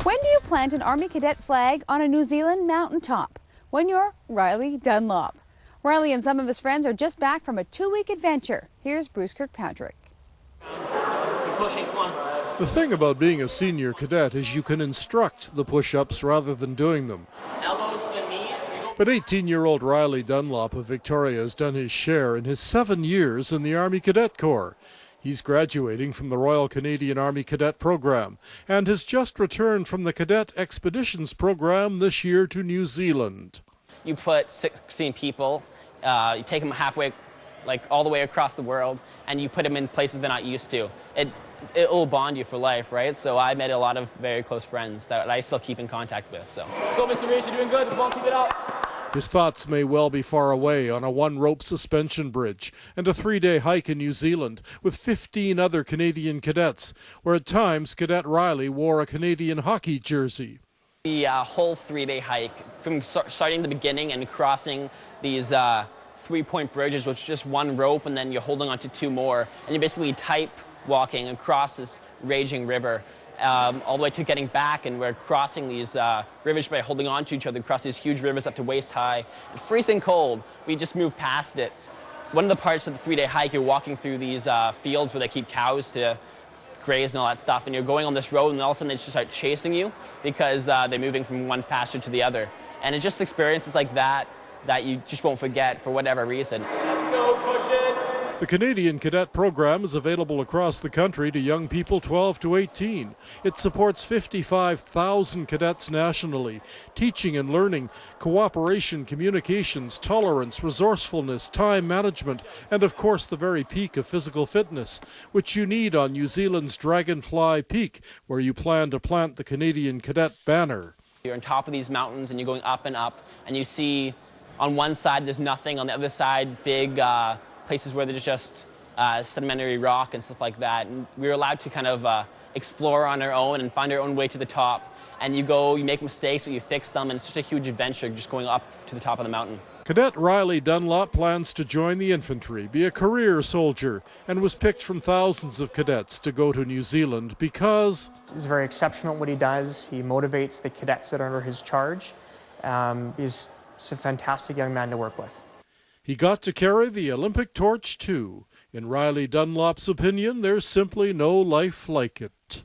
When do you plant an Army Cadet flag on a New Zealand mountaintop? When you're Riley Dunlop. Riley and some of his friends are just back from a 2-week adventure. Here's Bruce Kirkpatrick. The thing about being a senior cadet is you can instruct the push-ups rather than doing them. Elbows to the knees. But 18-year-old Riley Dunlop of Victoria has done his share in his 7 years in the Army Cadet Corps. He's graduating from the Royal Canadian Army Cadet Program and has just returned from the Cadet Expeditions Program this year to New Zealand. You put 16 people, you take them halfway, like all the way across the world, and you put them in places they're not used to. It'll bond you for life, right? So I made a lot of very close friends that I still keep in contact with. So let's go, Mr. Reese, you're doing good. Come on, keep it up. His thoughts may well be far away on a one-rope suspension bridge and a 3-day hike in New Zealand with 15 other Canadian cadets, where at times Cadet Riley wore a Canadian hockey jersey. The whole 3-day hike, from starting the beginning and crossing these 3-point bridges, which is just one rope, and then you're holding on to 2 more, and you're basically type walking across this raging river. All the way to getting back, and we're crossing these rivers by holding on to each other across these huge rivers up to waist high. Freezing cold, we just moved past it. One of the parts of the 3-day hike, you're walking through these fields where they keep cows to graze and all that stuff, and you're going on this road, and all of a sudden they just start chasing you because they're moving from one pasture to the other. And it's just experiences like that that you just won't forget for whatever reason. Let's go, push it! The Canadian Cadet Program is available across the country to young people 12 to 18. It supports 55,000 cadets nationally, teaching and learning, cooperation, communications, tolerance, resourcefulness, time management, and of course the very peak of physical fitness, which you need on New Zealand's Dragonfly Peak, where you plan to plant the Canadian Cadet banner. You're on top of these mountains and you're going up, and you see on one side there's nothing, on the other side big places where there's just sedimentary rock and stuff like that. And we were allowed to kind of explore on our own and find our own way to the top. And you go, you make mistakes, but you fix them, and it's just a huge adventure just going up to the top of the mountain. Cadet Riley Dunlop plans to join the infantry, be a career soldier, and was picked from thousands of cadets to go to New Zealand because he's very exceptional at what he does. He motivates the cadets that are under his charge. He's a fantastic young man to work with. He got to carry the Olympic torch too. In Riley Dunlop's opinion, there's simply no life like it.